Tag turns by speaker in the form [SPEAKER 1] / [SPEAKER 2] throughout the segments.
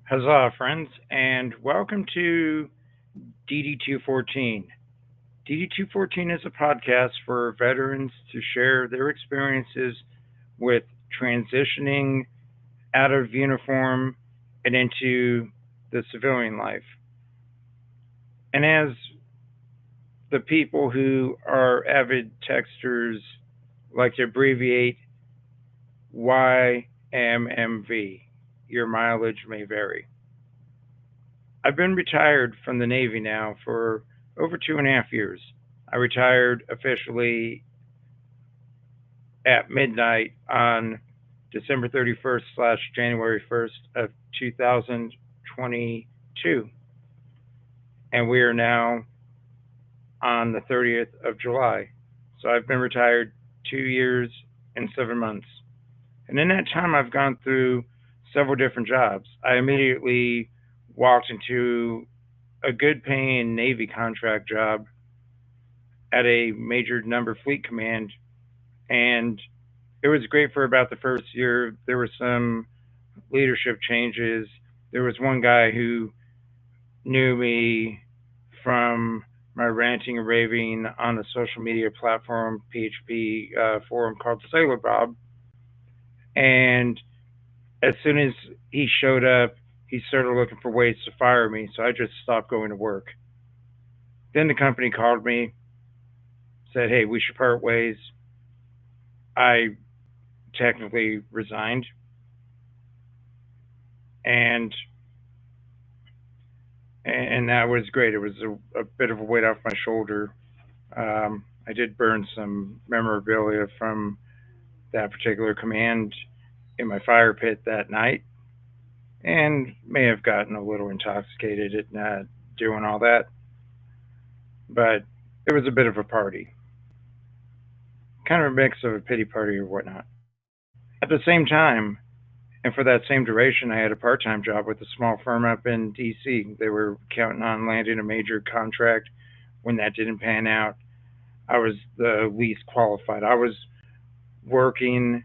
[SPEAKER 1] Huzzah, friends, and welcome to DD214. DD214 is a podcast for veterans to share their experiences with transitioning out of uniform and into the civilian life. And as the people who are avid texters like to abbreviate YMMV, your mileage may vary. I've been retired from the Navy now for over 2.5 years. I retired officially at midnight on December 31st slash January 1st of 2022. And we are now on the 30th of July. So I've been retired 2 years and 7 months. And in that time, I've gone through several different jobs. I immediately walked into a good paying Navy contract job at a major number fleet command, and it was great for about the first year. There were some leadership changes. There was one guy who knew me from my ranting and raving on a social media platform, PHP forum called Sailor Bob. And as soon as he showed up, he started looking for ways to fire me, so I just stopped going to work. Then the company called me, said, hey, we should part ways. I technically resigned, and and that was great. It was a bit of a weight off my shoulder. I did burn some memorabilia from that particular command in my fire pit that night, and may have gotten a little intoxicated at not doing all that, but it was a bit of a party, kind of a mix of a pity party or whatnot. At the same time, and for that same duration, I had a part time job with a small firm up in DC. They were counting on landing a major contract. When that didn't pan out, I was the least qualified. I was working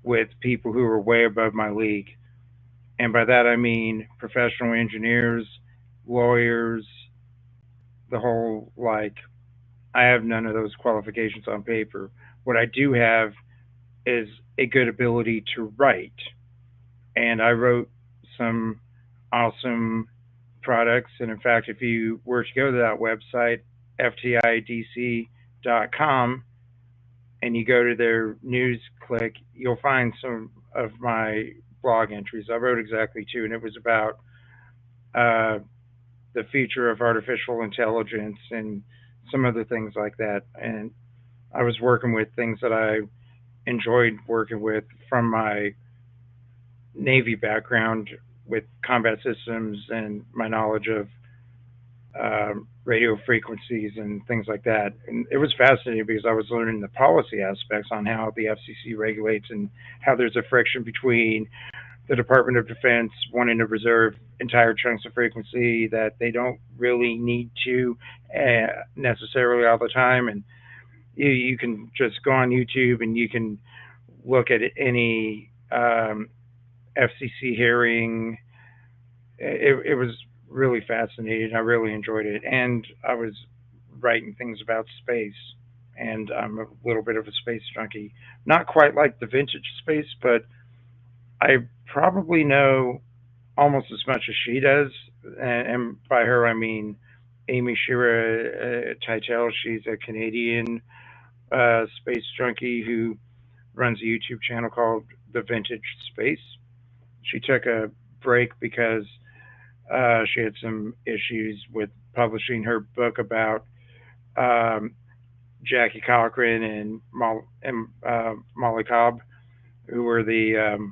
[SPEAKER 1] with people who were way above my league. And by that I mean professional engineers, lawyers, the whole like. I have none of those qualifications on paper. What I do have is a good ability to write. And I wrote some awesome products. And in fact, if you were to go to that website, ftidc.com, and you go to their news click, you'll find some of my blog entries. I wrote exactly two, and it was about uh, the future of artificial intelligence and some other things like that. And I was working with things that I enjoyed working with from my Navy background with combat systems and my knowledge of radio frequencies and things like that. And it was fascinating because I was learning the policy aspects on how the FCC regulates and how there's a friction between the Department of Defense wanting to reserve entire chunks of frequency that they don't really need to necessarily all the time. And you can just go on YouTube and you can look at any FCC hearing. It was really fascinating. I really enjoyed it, and I was writing things about space. And I'm a little bit of a space junkie, not quite like the vintage space, but I probably know almost as much as she does. And by her, I mean Amy Shira Titel. She's a Canadian space junkie who runs a YouTube channel called The Vintage Space. She took a break because she had some issues with publishing her book about um, Jackie Cochran and, Molly Cobb, who were the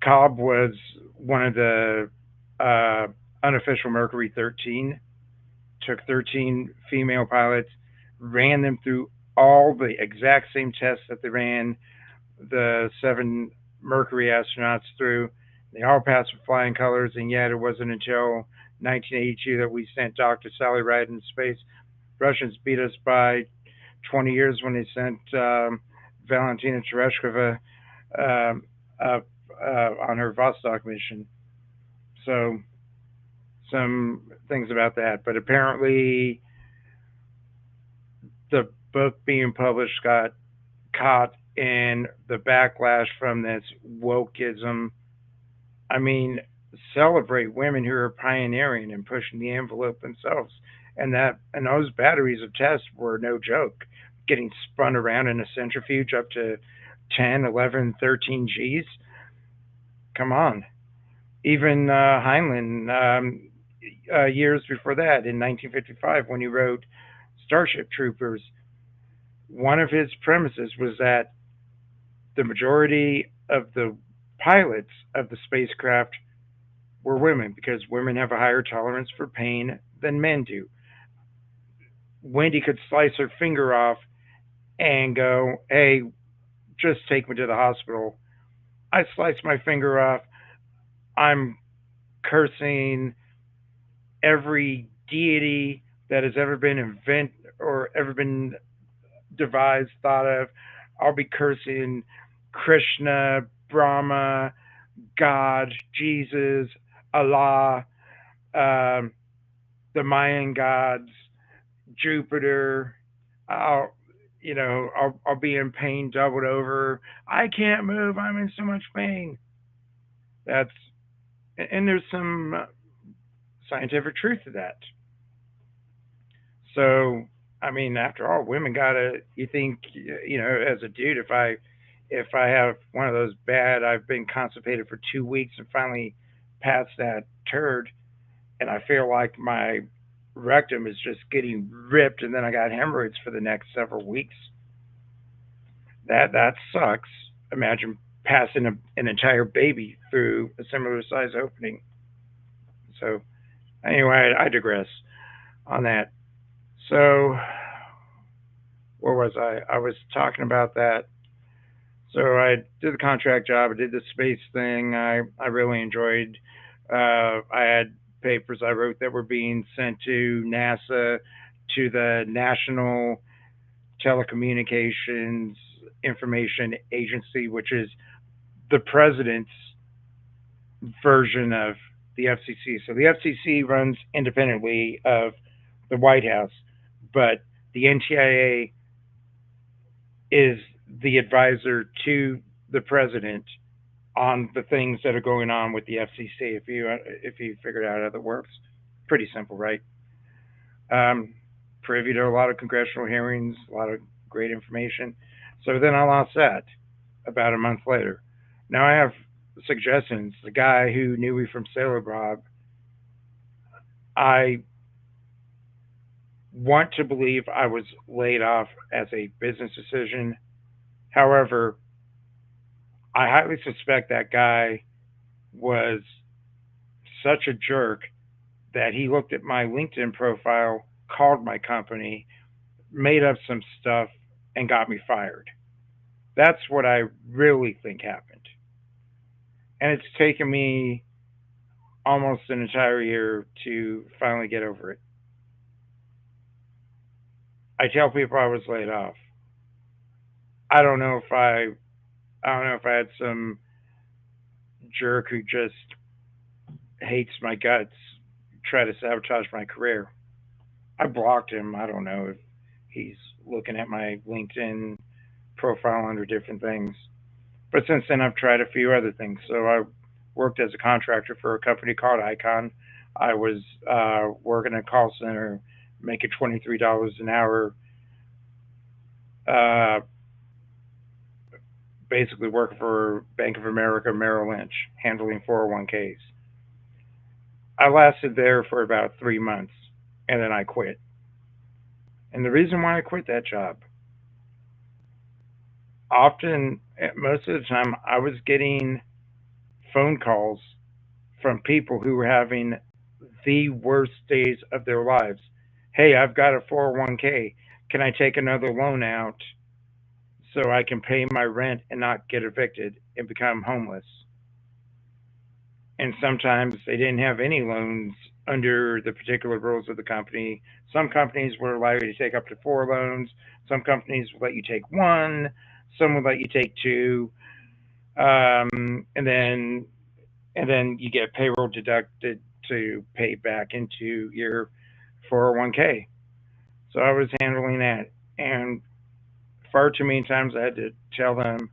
[SPEAKER 1] Cobb was one of the unofficial Mercury 13. Took 13 female pilots, ran them through all the exact same tests that they ran the seven Mercury astronauts through. They all passed with flying colors, and yet it wasn't until 1982 that we sent Dr. Sally Ride into space. Russians beat us by 20 years when they sent Valentina Tereshkova um, up on her Vostok mission. So some things about that, but apparently the book being published got caught in the backlash from this wokeism. I mean, celebrate women who are pioneering and pushing the envelope themselves. And those batteries of tests were no joke. Getting spun around in a centrifuge up to 10, 11, 13 Gs. Come on. Even Heinlein, years before that, in 1955, when he wrote Starship Troopers, one of his premises was that the majority of the pilots of the spacecraft were women because women have a higher tolerance for pain than men do. Wendy could slice her finger off and go, "Hey, just take me to the hospital." I sliced my finger off. I'm cursing every deity that has ever been invented or ever been devised, thought of. I'll be cursing Krishna, Brahma, God, Jesus, Allah, um, the Mayan gods, Jupiter. I'll, I'll be in pain, doubled over. I can't move. I'm in so much pain. That's and there's some scientific truth to that. So, I mean, after all, women gotta. You think, as a dude, if I have one of those bad, I've been constipated for 2 weeks and finally passed that turd, and I feel like my rectum is just getting ripped, and then I got hemorrhoids for the next several weeks. That sucks. Imagine passing an entire baby through a similar size opening. So anyway, I digress on that. So where was I? I was talking about that. So I did the contract job. I did the space thing. I really enjoyed. I had papers I wrote that were being sent to NASA, to the National Telecommunications Information Agency, which is the president's version of the FCC. So the FCC runs independently of the White House, but the NTIA is the advisor to the president on the things that are going on with the FCC. If you figured out how that works, pretty simple, right? Um, Privy to a lot of congressional hearings, a lot of great information. So then I lost that about a month later. Now I have suggestions. The guy who knew me from Sailor Bob, I want to believe I was laid off as a business decision. However, I highly suspect that guy was such a jerk that he looked at my LinkedIn profile, called my company, made up some stuff, and got me fired. That's what I really think happened. And it's taken me almost an entire year to finally get over it. I tell people I was laid off. I don't know if I don't know if I had some jerk who just hates my guts try to sabotage my career. I blocked him. I don't know if he's looking at my LinkedIn profile under different things. But since then, I've tried a few other things. So I worked as a contractor for a company called Icon. I was working in a call center, making $23 an hour, uh, basically working for Bank of America Merrill Lynch, handling 401ks. I lasted there for about 3 months, and then I quit. And the reason why I quit that job, often, most of the time, I was getting phone calls from people who were having the worst days of their lives. Hey, I've got a 401k. Can I take another loan out so I can pay my rent and not get evicted and become homeless? And sometimes they didn't have any loans under the particular rules of the company. Some companies would allow you to take up to four loans. Some companies would let you take one. Some would let you take two. And then and then you get payroll deducted to pay back into your 401k. So I was handling that, and far too many times I had to tell them,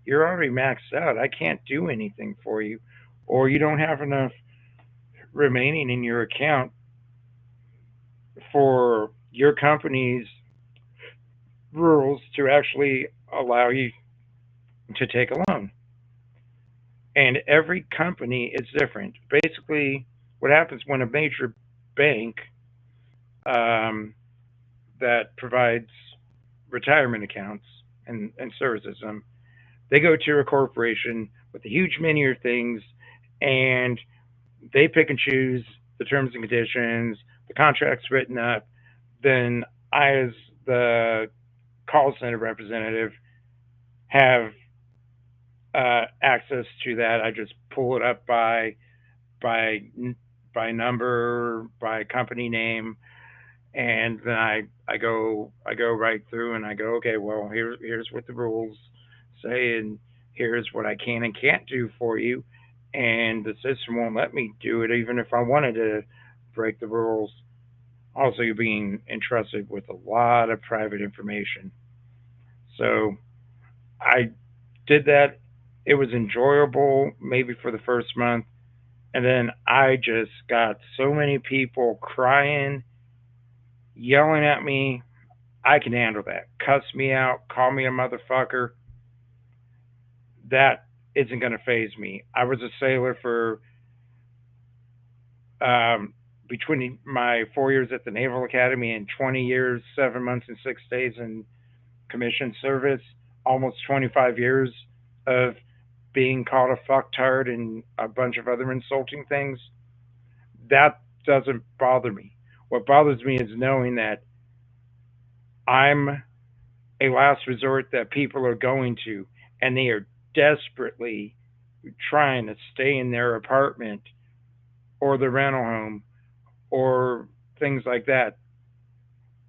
[SPEAKER 1] "You're already maxed out. I can't do anything for you, or you don't have enough remaining in your account for your company's rules to actually allow you to take a loan." And every company is different. Basically, what happens when a major bank um, that provides retirement accounts and services them, they go to a corporation with a huge menu of things, and they pick and choose the terms and conditions, the contracts written up. Then I, as the call center representative, have access to that. I just pull it up by by number, by company name, and then I go right through and I go, okay, well, here's what the rules say, and here's what I can and can't do for you, and the system won't let me do it even if I wanted to break the rules. Also, you're being entrusted with a lot of private information, so I did that. It was enjoyable maybe for the first month, and then I just got so many people crying, yelling at me. I can handle that. Cuss me out, call me a motherfucker. That isn't going to phase me. I was a sailor for um, between my 4 years at the Naval Academy and 20 years, 7 months, and 6 days in commissioned service, almost 25 years of being called a fucktard and a bunch of other insulting things. That doesn't bother me. What bothers me is knowing that I'm a last resort that people are going to, and they are desperately trying to stay in their apartment or the rental home or things like that.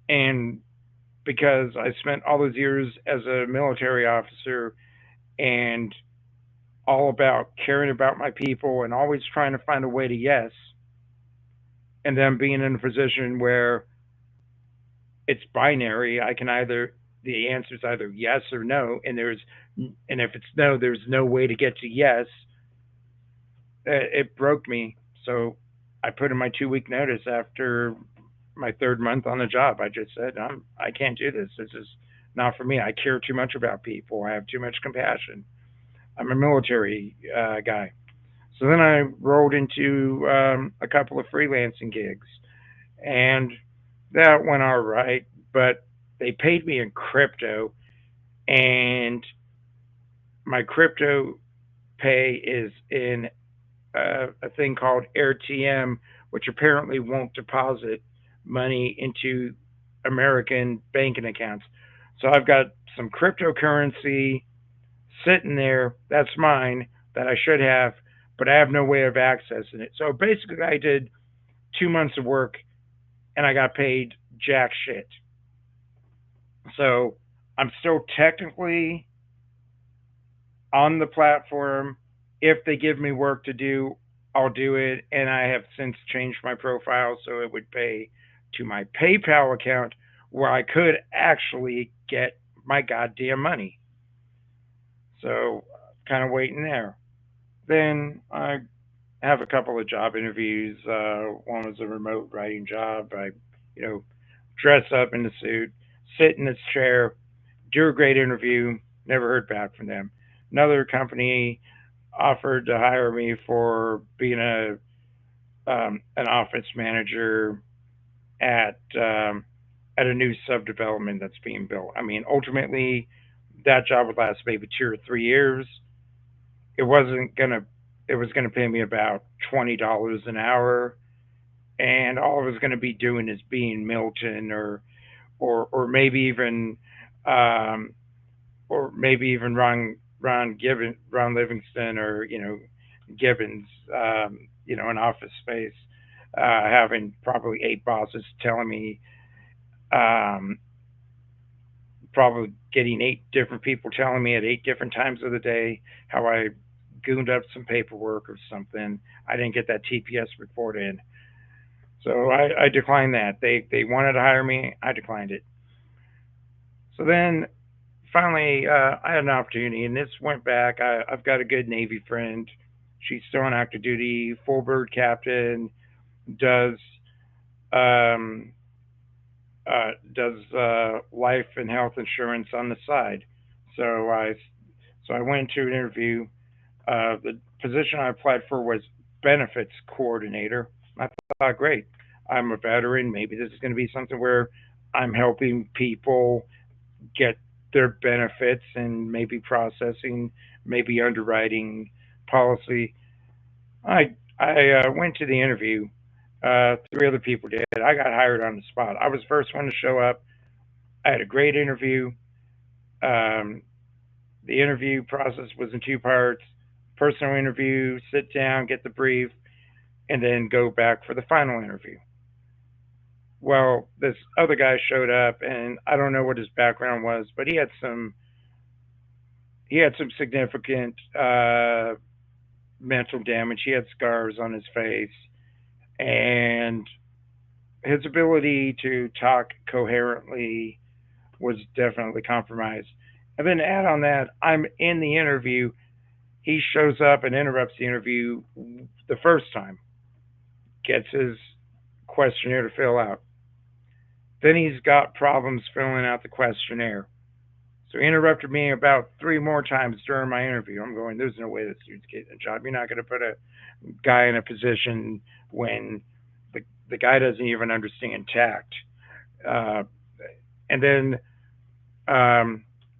[SPEAKER 1] And because I spent all those years as a military officer and all about caring about my people and always trying to find a way to yes, and then being in a position where it's binary, I can either the answer is either yes or no, and if it's no, there's no way to get to yes. It broke me, so I put in my 2 week notice after my third month on the job. I just said I can't do this. This is not for me. I care too much about people. I have too much compassion. I'm a military guy. So then I rolled into a couple of freelancing gigs, and that went all right. But they paid me in crypto, and my crypto pay is in a thing called AirTM, which apparently won't deposit money into American banking accounts. So I've got some cryptocurrency sitting there that's mine that I should have, but I have no way of accessing it. So basically, I did 2 months of work and I got paid jack shit. So I'm still technically on the platform. If they give me work to do, I'll do it. And I have since changed my profile so it would pay to my PayPal account where I could actually get my goddamn money. So kind of waiting there. Then I have a couple of job interviews. One was a remote writing job. I, you know, dress up in the suit, sit in this chair, do a great interview. Never heard back from them. Another company offered to hire me for being a an office manager at um, at a new subdevelopment that's being built. I mean, ultimately, that job would last maybe 2 or 3 years. It wasn't gonna. It was gonna pay me about $20 an hour, and all I was gonna be doing is being Milton or maybe even um, Ron Livingston, or Gibbons, in office space, having probably 8 bosses telling me, um, probably getting 8 different people telling me at 8 different times of the day how I gooned up some paperwork or something. I didn't get that TPS report in. So I declined that. They wanted to hire me. I declined it. So then finally, I had an opportunity, and this went back. I've got a good Navy friend. She's still on active duty, full bird captain, does um, life and health insurance on the side. So I went to an interview. The position I applied for was benefits coordinator. I thought, great, I'm a veteran. Maybe this is going to be something where I'm helping people get their benefits and maybe processing, maybe underwriting policy. I went to the interview. Three other people did. I got hired on the spot. I was the first one to show up. I had a great interview. Um, the interview process was in two parts: personal interview, sit down, get the brief, and then go back for the final interview. Well, this other guy showed up, and I don't know what his background was, but he had some significant mental damage. He had scars on his face, and his ability to talk coherently was definitely compromised. And then add on that, I'm in the interview. He shows up and interrupts the interview the first time, gets his questionnaire to fill out. Then he's got problems filling out the questionnaire. So he interrupted me about three more times during my interview. I'm going, there's no way this dude's getting a job. You're not going to put a guy in a position when the guy doesn't even understand tact. Uh, and then,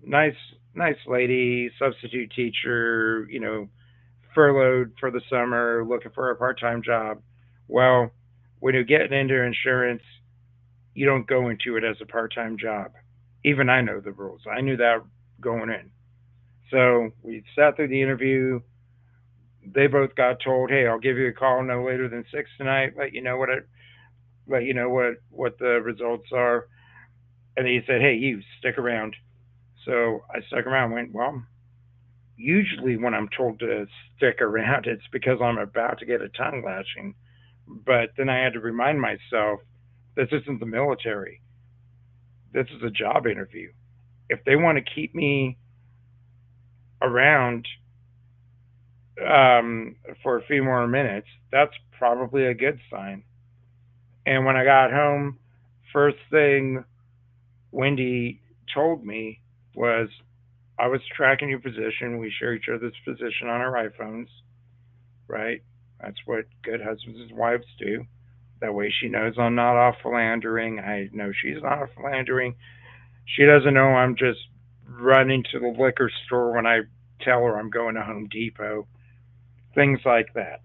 [SPEAKER 1] nice, nice lady, substitute teacher, furloughed for the summer, looking for a part-time job. Well, when you're getting into insurance, you don't go into it as a part-time job. Even I know the rules. I knew that going in. So we sat through the interview. They both got told, "Hey, I'll give you a call no later than 6 tonight. Let you know what the results are." And he said, "Hey, you stick around." So I stuck around. And went, well. Usually, when I'm told to stick around, it's because I'm about to get a tongue lashing. But then I had to remind myself, this isn't the military. This is a job interview. If they want to keep me around for a few more minutes, that's probably a good sign. And when I got home, first thing Wendy told me was, I was tracking your position. We share each other's position on our iPhones, right? That's what good husbands and wives do. That way she knows I'm not off philandering. I know she's not off philandering. She doesn't know I'm just running to the liquor store when I tell her I'm going to Home Depot. Things like that.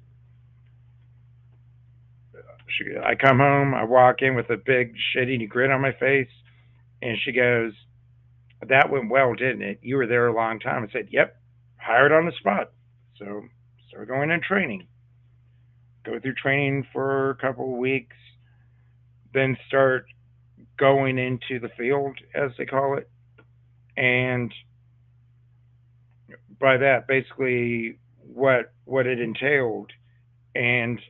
[SPEAKER 1] I come home, I walk in with a big shitty grin on my face, and she goes, "That went well, didn't it? You were there a long time." I said, "Yep, hired on the spot." So start going in training. Go through training for a couple of weeks, then start going into the field, as they call it. And by that, basically, what it entailed. And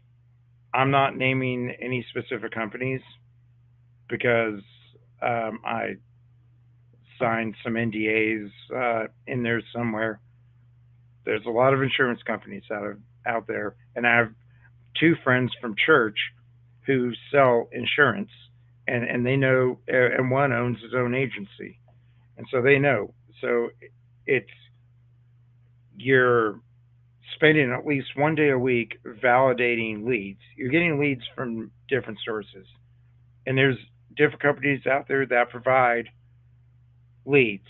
[SPEAKER 1] I'm not naming any specific companies because I signed some NDAs in there somewhere. There's a lot of insurance companies out there, and I have two friends from church who sell insurance, and they know, and one owns his own agency, and so they know. So it's you're spending at least one day a week validating leads. You're getting leads from different sources, and there's different companies out there that provide leads.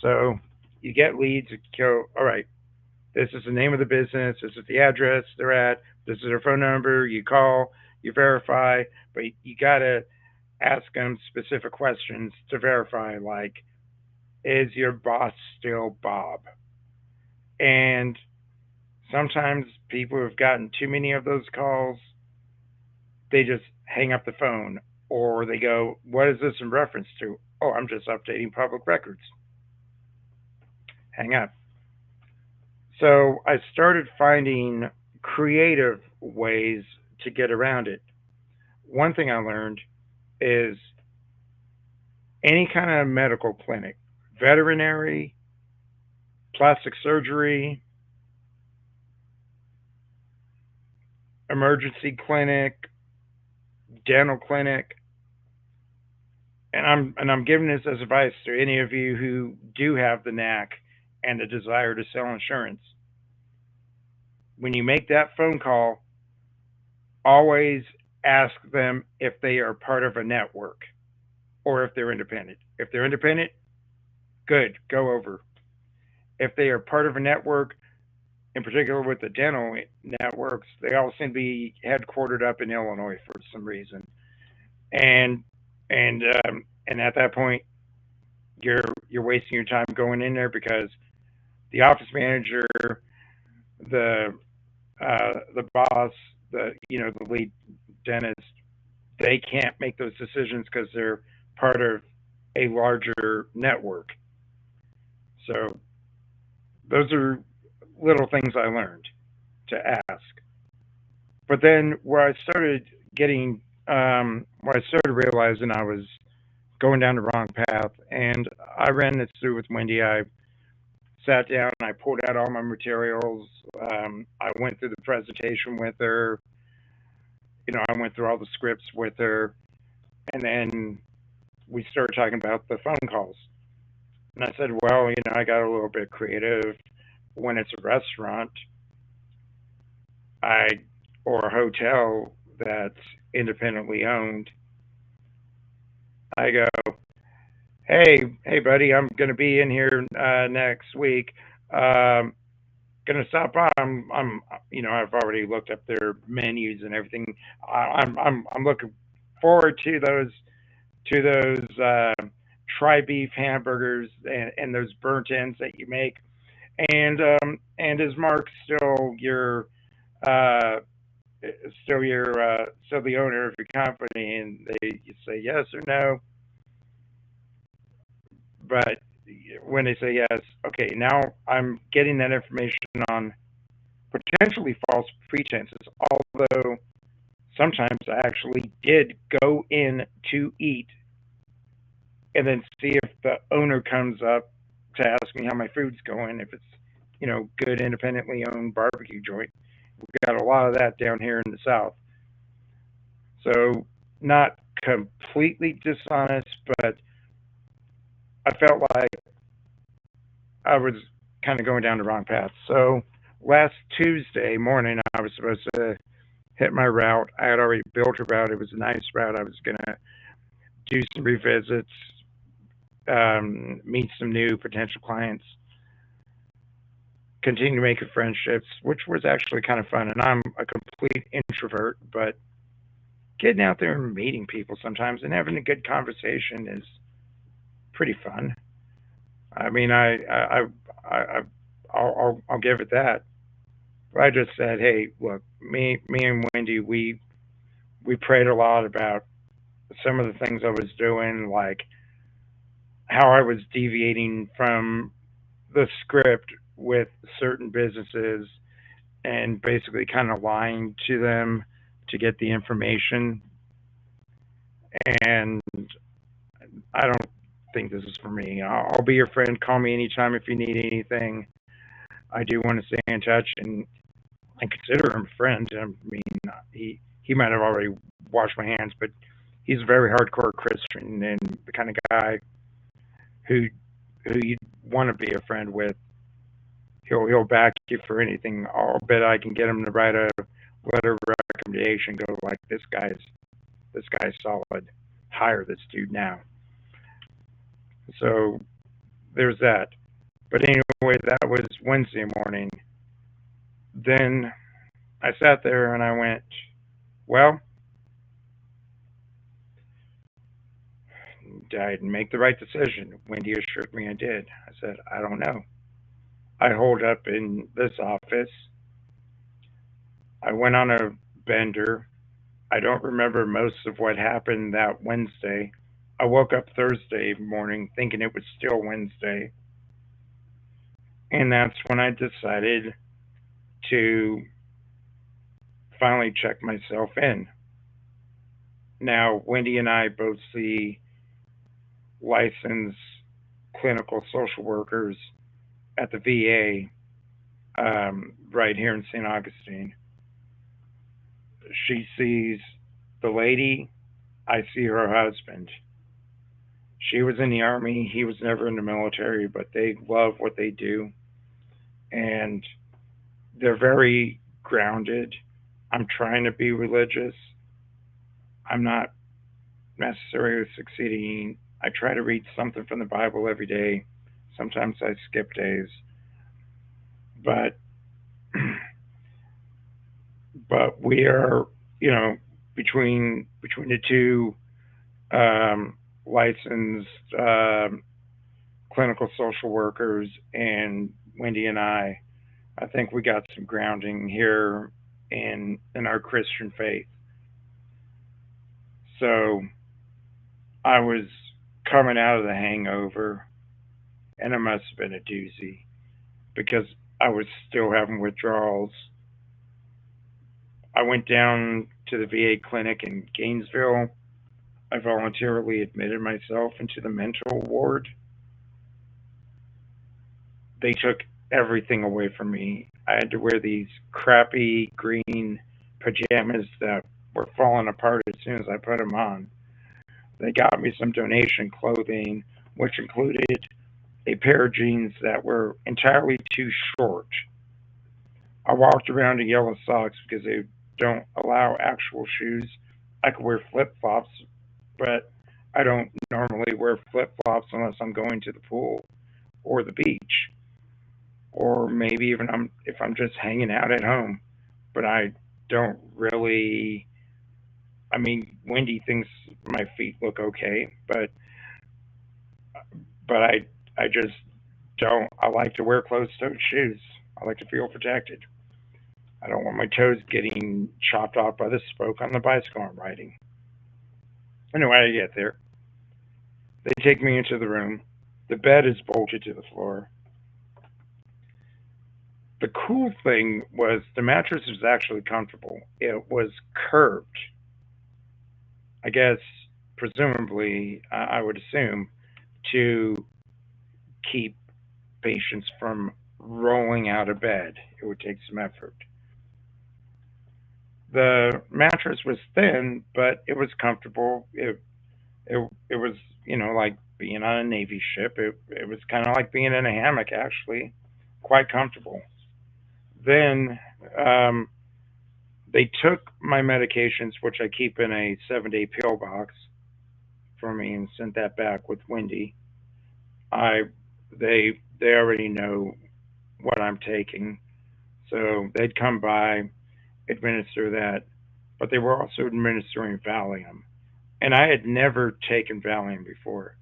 [SPEAKER 1] So you get leads, you go, all right, this is the name of the business, this is the address they're at, this is their phone number, you call, you verify, but you got to ask them specific questions to verify, like, is your boss still Bob? And sometimes people have gotten too many of those calls, they just hang up the phone, or they go, what is this in reference to? Oh, I'm just updating public records. Hang up. So I started finding creative ways to get around it. One thing I learned is any kind of medical clinic, veterinary, plastic surgery, emergency clinic, dental clinic, and I'm giving this as advice to any of you who do have the knack and the desire to sell insurance. When you make that phone call, always ask them if they are part of a network or if they're independent. If they're independent, good, go over. If they are part of a network, in particular with the dental networks, they all seem to be headquartered up in Illinois for some reason. And and and at that point, you're wasting your time going in there because the office manager, the the boss, the lead dentist, they can't make those decisions because they're part of a larger network. So those are little things I learned to ask. But then where I started realizing I was going down the wrong path, and I ran this through with Wendy. I sat down, I pulled out all my materials. I went through the presentation with her. I went through all the scripts with her, and then we started talking about the phone calls. And I said, well, I got a little bit creative. When it's a restaurant, I or a hotel that's independently owned, I go, hey, buddy, I'm gonna be in here next week. Um, gonna stop by. I've already looked up their menus and everything. I'm looking forward to those tri beef hamburgers and those burnt ends that you make. And is Mark uh, still the owner of your company? And you say yes or no. But when they say yes, okay, now I'm getting that information on potentially false pretenses. Although sometimes I actually did go in to eat and then see if the owner comes up to ask me how my food's going, if it's, good independently owned barbecue joint. We've got a lot of that down here in the South. So not completely dishonest, but I felt like I was kind of going down the wrong path. So last Tuesday morning, I was supposed to hit my route. I had already built a route. It was a nice route. I was going to do some revisits, meet some new potential clients, continue to make friendships, which was actually kind of fun. And I'm a complete introvert, but getting out there and meeting people sometimes and having a good conversation is pretty fun. I mean, I'll give it that. But I just said, hey, look, me and Wendy, we prayed a lot about some of the things I was doing, like how I was deviating from the script with certain businesses and basically kind of lying to them to get the information. And I don't think this is for me. I'll be your friend. Call me anytime if you need anything. I do want to stay in touch and consider him a friend. I mean, he might have already washed my hands, but he's a very hardcore Christian and the kind of guy who you want to be a friend with. He'll back you for anything. I'll bet I can get him to write a letter of recommendation. Go like this guy's solid. Hire this dude now. So there's that. But anyway, that was Wednesday morning. Then I sat there and I went, well, did I make the right decision? Wendy assured me I did. I said, I don't know. I holed up in this office. I went on a bender. I don't remember most of what happened that Wednesday. I woke up Thursday morning thinking it was still Wednesday. And that's when I decided to finally check myself in. Now, Wendy and I both see licensed clinical social workers at the VA right here in St. Augustine. She sees the lady, I see her husband. She was in the army, he was never in the military, but they love what they do and they're very grounded. I'm trying to be religious. I'm not necessarily succeeding. I try to read something from the Bible every day. Sometimes I skip days, but but we are, you know, between the two um, licensed clinical social workers and Wendy and I think we got some grounding here in our Christian faith. So I was coming out of the hangover, and it must have been a doozy because I was still having withdrawals. I went down to the VA clinic in Gainesville. I voluntarily admitted myself into the mental ward. They took everything away from me. I had to wear these crappy green pajamas that were falling apart as soon as I put them on. They got me some donation clothing, which included a pair of jeans that were entirely too short. I walked around in yellow socks because they don't allow actual shoes. I could wear flip flops, but I don't normally wear flip flops unless I'm going to the pool or the beach, or maybe even if I'm just hanging out at home. But I don't really. I mean, Wendy thinks my feet look okay, but I just don't. I like to wear closed-toed shoes. I like to feel protected. I don't want my toes getting chopped off by the spoke on the bicycle I'm riding. Anyway, I get there. They take me into the room. The bed is bolted to the floor. The cool thing was the mattress was actually comfortable. It was curved. I guess, presumably, I would assume, to keep patients from rolling out of bed. It would take some effort. The mattress was thin, but it was comfortable. It was, like being on a Navy ship. It was kind of like being in a hammock, actually, quite comfortable. Then they took my medications, which I keep in a 7-day pill box for me, and sent that back with Wendy. I they already know what I'm taking, so they'd come by, administer that, but they were also administering Valium, and I had never taken Valium before.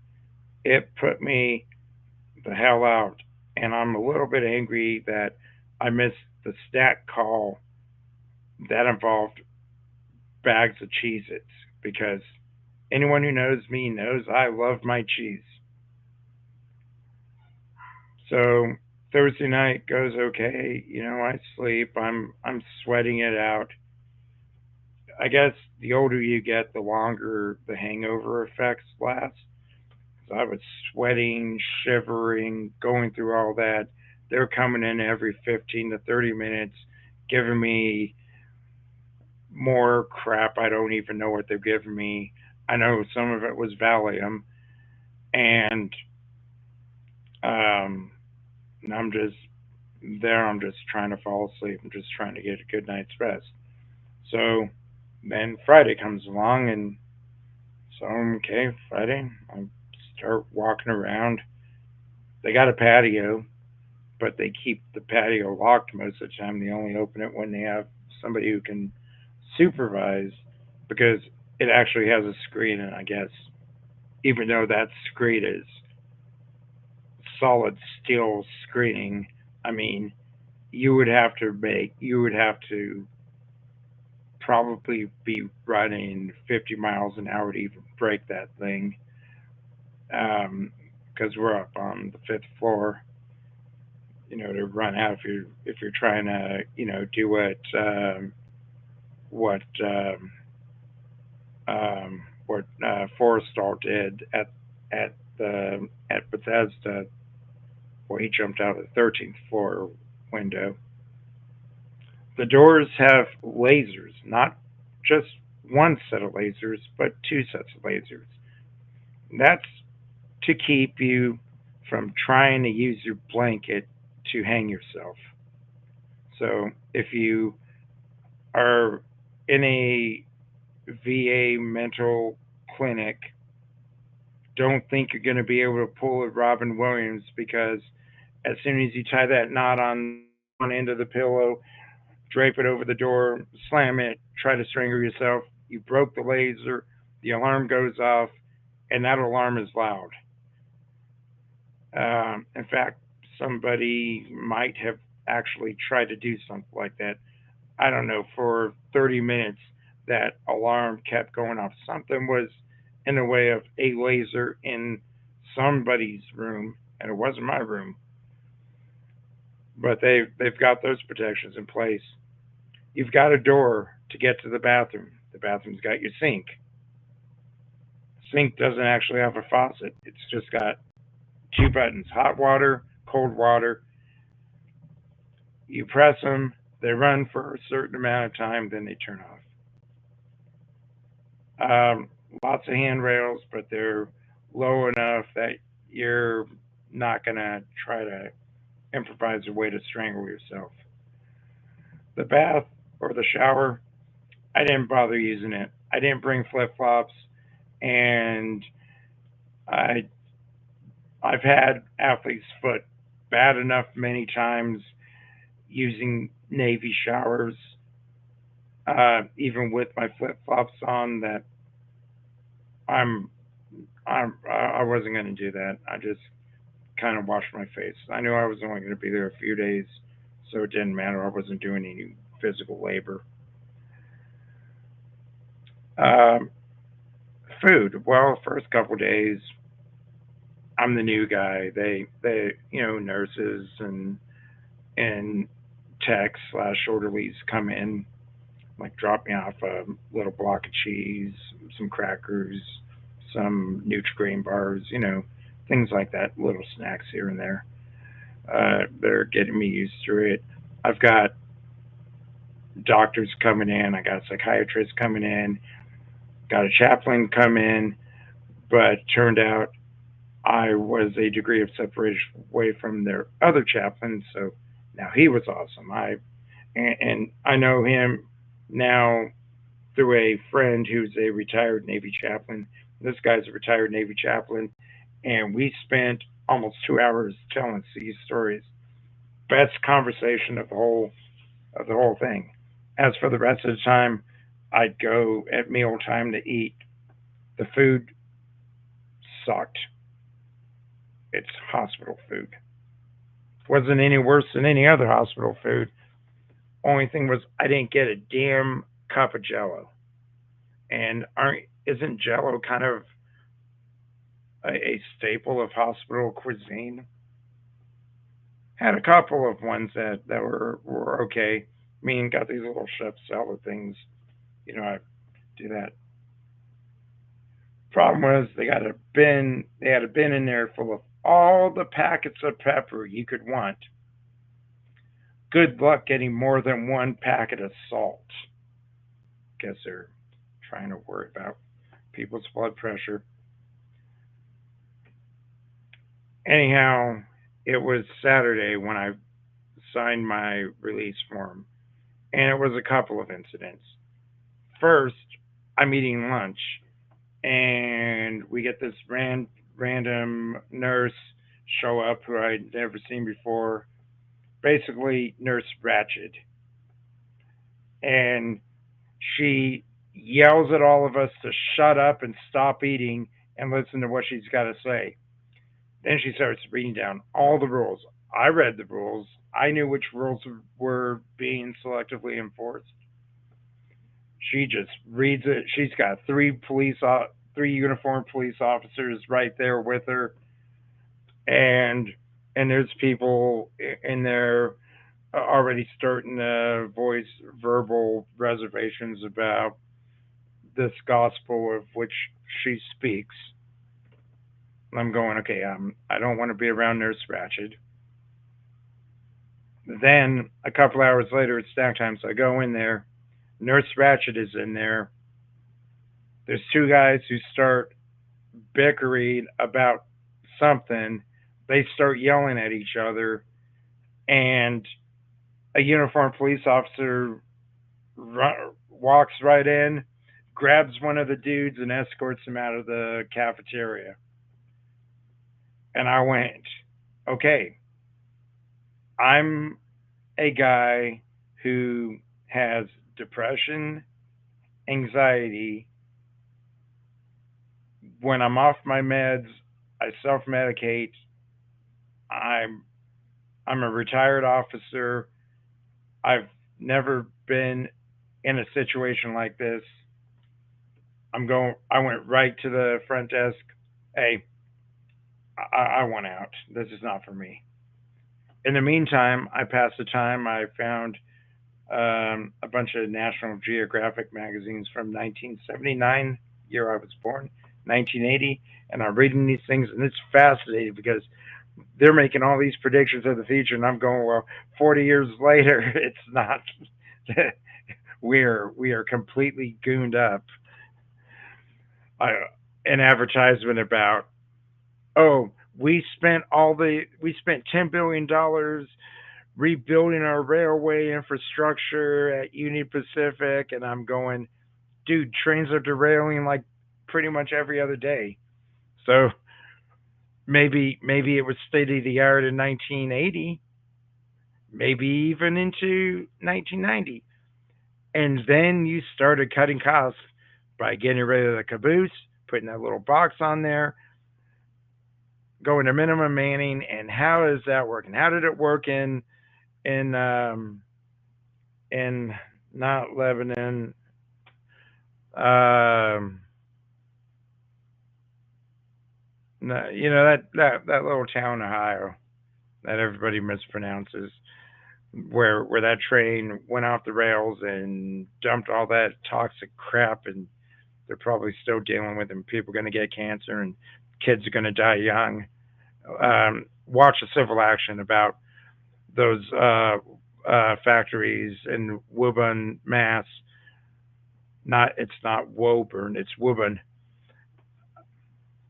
[SPEAKER 1] It put me the hell out, and I'm a little bit angry that I missed the stat call that involved bags of Cheez Its because anyone who knows me knows I love my cheese. So Thursday night goes okay. I sleep. I'm sweating it out. I guess the older you get, the longer the hangover effects last. So I was sweating, shivering, going through all that. They're coming in every 15 to 30 minutes, giving me more crap. I don't even know what they're giving me. I know some of it was Valium, and um, I'm just there. I'm just trying to fall asleep. I'm just trying to get a good night's rest. So then Friday comes along, and so okay, Friday. I start walking around. They got a patio, but they keep the patio locked most of the time. They only open it when they have somebody who can supervise because it actually has a screen, and I guess even though that screen is solid steel screening, I mean, you would have to probably be running 50 miles an hour to even break that thing because we're up on the fifth floor. to run out if you're trying to, do what Forrestal did at Bethesda, where he jumped out of the 13th floor window. The doors have lasers, not just one set of lasers, but two sets of lasers. That's to keep you from trying to use your blanket to hang yourself. So if you are in a VA mental clinic, don't think you're going to be able to pull a Robin Williams, because as soon as you tie that knot on one end of the pillow, drape it over the door, slam it, try to strangle yourself, you broke the laser, the alarm goes off, and that alarm is loud. In fact, somebody might have actually tried to do something like that. I don't know, for 30 minutes, that alarm kept going off. Something was in the way of a laser in somebody's room, and it wasn't my room. But they've got those protections in place. You've got a door to get to the bathroom. The bathroom's got your sink. Sink doesn't actually have a faucet. It's just got two buttons: hot water, cold water. You press them, they run for a certain amount of time, then they turn off. Lots of handrails, but they're low enough that you're not going to try to improvise a way to strangle yourself. The bath or the shower, I didn't bother using it. I didn't bring flip flops, and I I've had athlete's foot bad enough many times using Navy showers, even with my flip flops on, that I'm I wasn't going to do that. I just kind of washed my face. I knew I was only going to be there a few days, so it didn't matter. I wasn't doing any physical labor. Um, Food. Well, first couple of days, I'm the new guy. They nurses and techs slash orderlies come in, like drop me off a little block of cheese, some crackers, some Nutri-Grain bars, things like that, little snacks here and there. They're getting me used to it. I've got doctors coming in, I got psychiatrists coming in, got a chaplain come in, but turned out I was a degree of separation away from their other chaplain, so now he was awesome. And I know him now through a friend who's a retired Navy chaplain. This guy's a retired Navy chaplain, and we spent almost 2 hours telling these stories. Best conversation of the whole thing. As for the rest of the time, I'd go at meal time to eat. The food sucked. It's hospital food. Wasn't any worse than any other hospital food. Only thing was I didn't get a damn cup of Jello. And aren't isn't Jello kind of a staple of hospital cuisine? Had a couple of ones that were okay. I mean, got these little chef salad things. I do that. Problem was they got a bin. They had a bin in there full of all the packets of pepper you could want. Good luck getting more than one packet of salt. Guess they're trying to worry about people's blood pressure. Anyhow, it was Saturday when I signed my release form, and it was a couple of incidents. First, I'm eating lunch, and we get this random nurse show up who I'd never seen before, basically Nurse Ratched, and she yells at all of us to shut up and stop eating and listen to what she's got to say. Then she starts reading down all the rules. I read the rules. I knew which rules were being selectively enforced. She just reads it. She's got three uniformed police officers right there with her, and and there's people in there already starting to voice verbal reservations about this gospel of which she speaks. I'm going, okay, I don't want to be around Nurse Ratched. Then a couple hours later, it's snack time, so I go in there. Nurse Ratched is in there. There's two guys who start bickering about something. They start yelling at each other, and a uniformed police officer walks right in, grabs one of the dudes, and escorts him out of the cafeteria. And I went, okay, I'm a guy who has depression, anxiety. When I'm off my meds, I self medicate. I'm I'm a retired officer. I've never been in a situation like this. I went right to the front desk. Hey, I want out. This is not for me. In the meantime, I passed the time. I found a bunch of National Geographic magazines from 1979, year I was born, 1980, and I'm reading these things, and it's fascinating because they're making all these predictions of the future, and I'm going, well, 40 years later, it's not. We are completely gooned up. Uh, an advertisement about, oh, we spent $10 billion rebuilding our railway infrastructure at Union Pacific, and I'm going, dude, trains are derailing like pretty much every other day. So maybe it was state of the art in 1980, maybe even into 1990, and then you started cutting costs by getting rid of the caboose, putting that little box on there, going to minimum manning, and how is that working? How did it work in in not Lebanon? Um, no, that little town, Ohio, that everybody mispronounces, where that train went off the rails and dumped all that toxic crap, and they're probably still dealing with it. And people are going to get cancer, and kids are going to die young. Watch a civil action about those factories in Woburn, Mass. Not It's not Woburn, it's Woburn.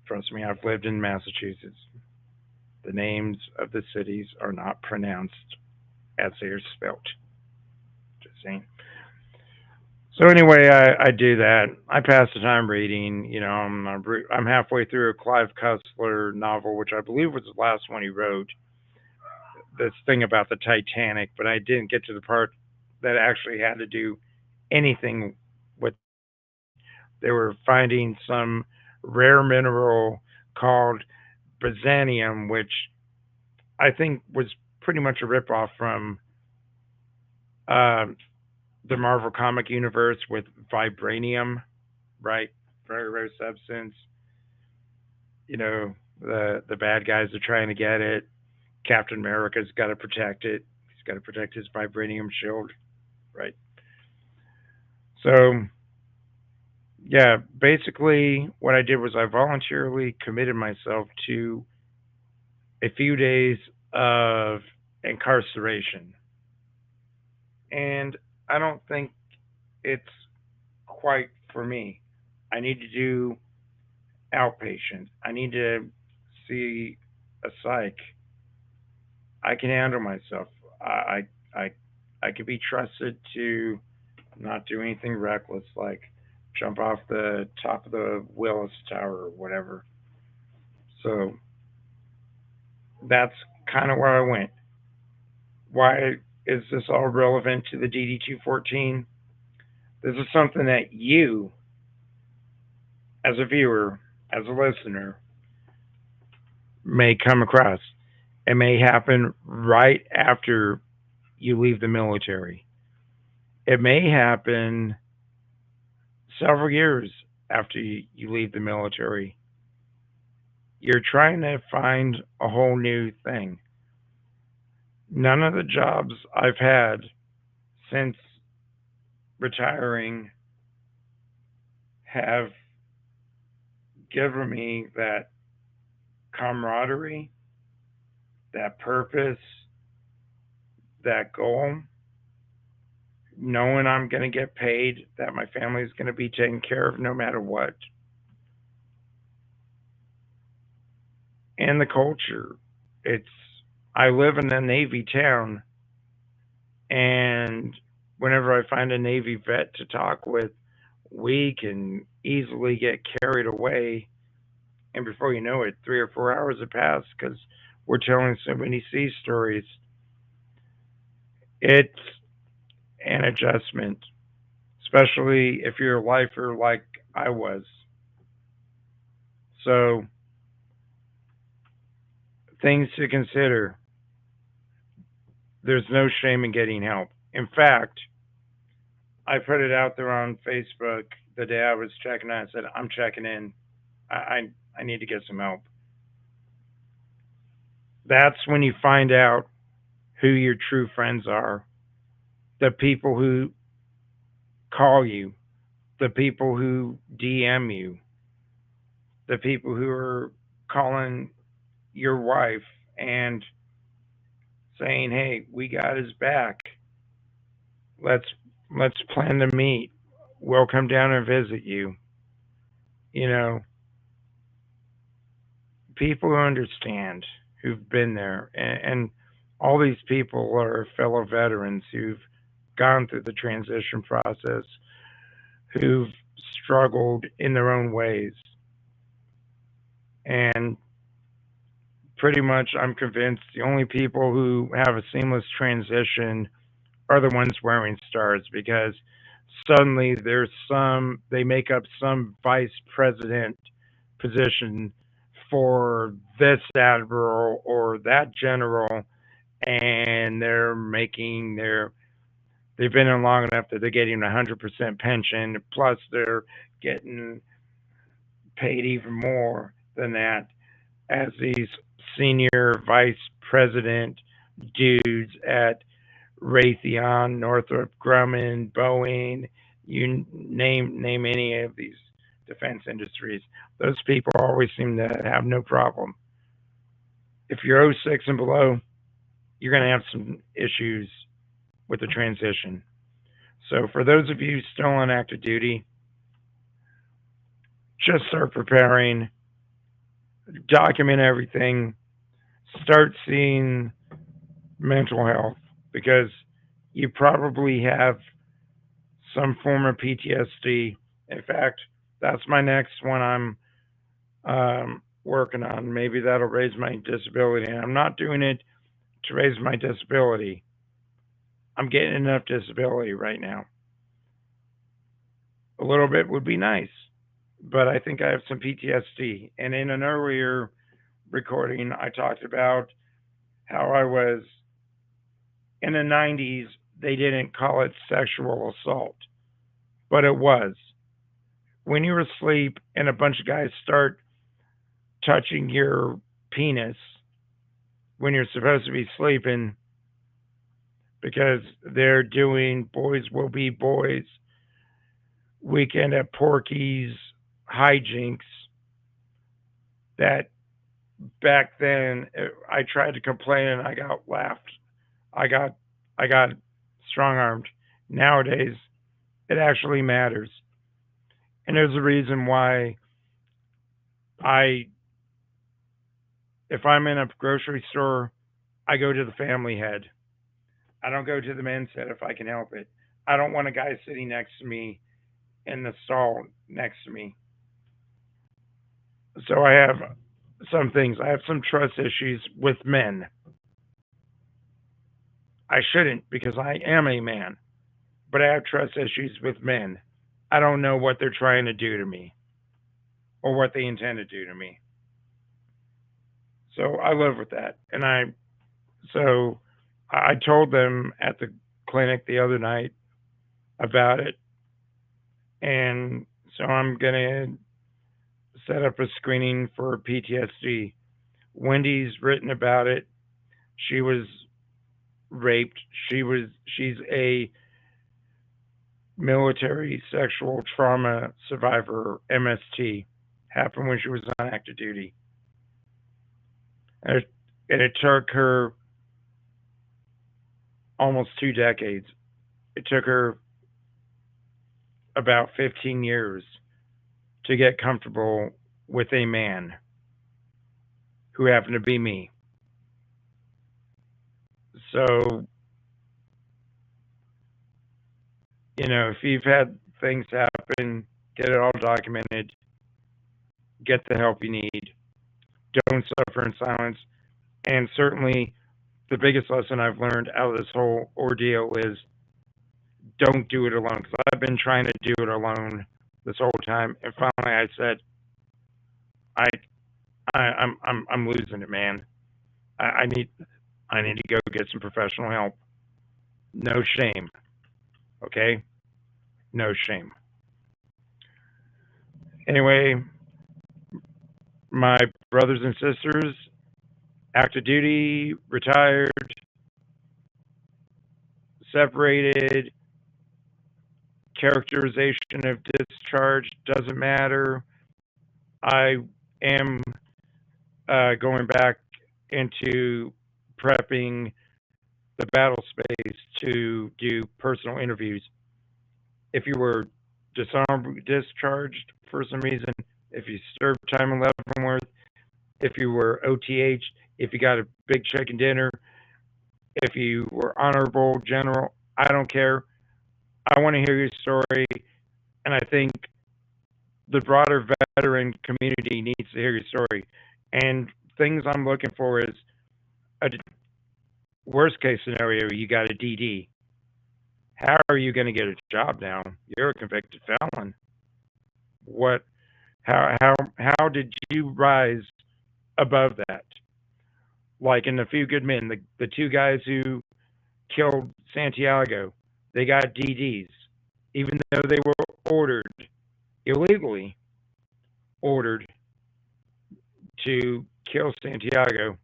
[SPEAKER 1] Trust me, I've lived in Massachusetts. The names of the cities are not pronounced as they are spelt. Just saying. So anyway, I do that. I pass the time reading. I'm halfway through a Clive Cussler novel, which I believe was the last one he wrote. This thing about the Titanic, but I didn't get to the part that actually had to do anything with. They were finding some rare mineral called Byzanium, which I think was pretty much a ripoff from uh, the Marvel comic universe with vibranium, right? Very rare substance. The bad guys are trying to get it. Captain America's got to protect it. He's got to protect his vibranium shield, right? So yeah, basically what I did was I voluntarily committed myself to a few days of incarceration, and I don't think it's quite for me. I need to do outpatient. I need to see a psych. I can handle myself. I I could be trusted to not do anything reckless, like jump off the top of the Willis Tower or whatever. So that's kind of where I went. Why is this all relevant to the DD 214? This is something that you, as a viewer, as a listener, may come across. It may happen right after you leave the military. It may happen several years after you leave the military. You're trying to find a whole new thing. None of the jobs I've had since retiring have given me that camaraderie, that purpose, that goal, knowing I'm going to get paid, that my family's going to be taken care of no matter what. And the culture. It's I live in a Navy town, and whenever I find a Navy vet to talk with, we can easily get carried away, and before you know it, 3 or 4 hours have passed because we're telling so many sea stories. It's an adjustment, especially if you're a lifer like I was. So, things to consider. There's no shame in getting help. In fact, I put it out there on Facebook the day I was checking in. I said, I'm checking in. I need to get some help. That's when you find out who your true friends are. The people who call you, the people who DM you, the people who are calling your wife and saying, "Hey, we got his back. Let's let's plan to meet. We'll come down and visit you." You know, people who understand, who've been there, and all these people are fellow veterans who've gone through the transition process, who've struggled in their own ways. And pretty much, I'm convinced the only people who have a seamless transition are the ones wearing stars because suddenly they make up some vice president position for this admiral or that general, and they've been in long enough that they're getting 100% pension, plus they're getting paid even more than that as these senior vice president dudes at Raytheon, Northrop Grumman, Boeing, you name any of these defense industries. Those people always seem to have no problem. If you're '06 and below, you're going to have some issues with the transition. So for those of you still on active duty, just start preparing, document everything, start seeing mental health because you probably have some form of PTSD. In fact, that's my next one I'm working on. Maybe that'll raise my disability. And I'm not doing it to raise my disability. I'm getting enough disability right now. A little bit would be nice, but I think I have some PTSD. And in an earlier recording, I talked about how I was in the 90s, they didn't call it sexual assault, but it was. When you're asleep and a bunch of guys start touching your penis when you're supposed to be sleeping because they're doing boys will be boys, weekend at Porky's hijinks, that back then I tried to complain and I got laughed. I got I got strong armed. Nowadays it actually matters. And there's a reason why I if I'm in a grocery store, I go to the family head. I don't go to the men's head if I can help it. I don't want a guy sitting next to me in the stall next to me. So I have some things. I have some trust issues with men. I shouldn't because I am a man, but I have trust issues with men. I don't know what they're trying to do to me or what they intend to do to me. So I live with that. So I told them at the clinic the other night about it. And so I'm going to set up a screening for PTSD. Wendy's written about it. She was raped. She's a military sexual trauma survivor, MST. Happened when she was on active duty. And it took her almost 2 decades. It took her about 15 years to get comfortable with a man who happened to be me. So, if you've had things happen, get it all documented, get the help you need, don't suffer in silence. And certainly, the biggest lesson I've learned out of this whole ordeal is don't do it alone. Because I've been trying to do it alone this whole time, and finally I said, I'm losing it, man. I need to go get some professional help. No shame, okay? No shame. Anyway, my brothers and sisters, active duty, retired, separated, characterization of discharge doesn't matter. I am going back into prepping the battle space to do personal interviews. If you were dishonorably discharged for some reason, if you served time in Leavenworth, if you were OTH, if you got a big chicken dinner, if you were honorable general, I don't care. I want to hear your story, and I think the broader veteran community needs to hear your story. And things I'm looking for is a worst case scenario, you got a DD. How are you going to get a job now? You're a convicted felon. What? How did you rise above that? Like in A Few Good Men, the two guys who killed Santiago, they got DDs, even though they were illegally ordered to kill Santiago.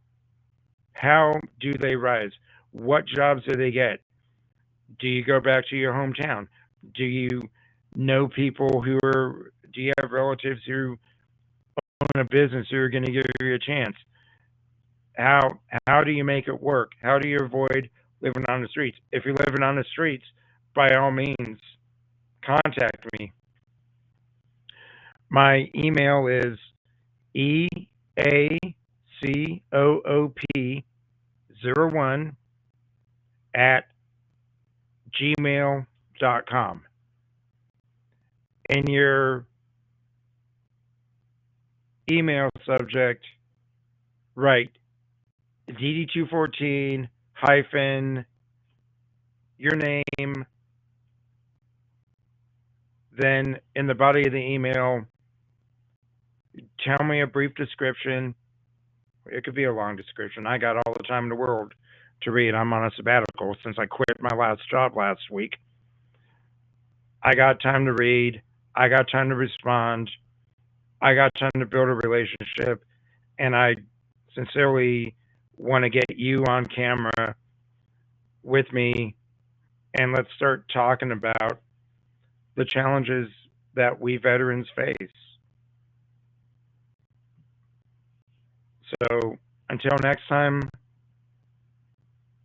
[SPEAKER 1] How do they rise? What jobs do they get? Do you go back to your hometown? Do you know people do you have relatives who own a business who are going to give you a chance? How do you make it work? How do you avoid living on the streets? If you're living on the streets, by all means, contact me. My email is EACOOP01 at gmail.com. In your email subject, write DD214 hyphen your name. Then in the body of the email, tell me a brief description. It could be a long description. I got all the time in the world to read. I'm on a sabbatical since I quit my last job last week. I got time to read. I got time to respond. I got time to build a relationship. And I sincerely want to get you on camera with me, and let's start talking about the challenges that we veterans face. So until next time,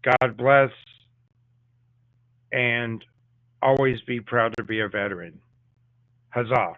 [SPEAKER 1] God bless, and always be proud to be a veteran. Huzzah.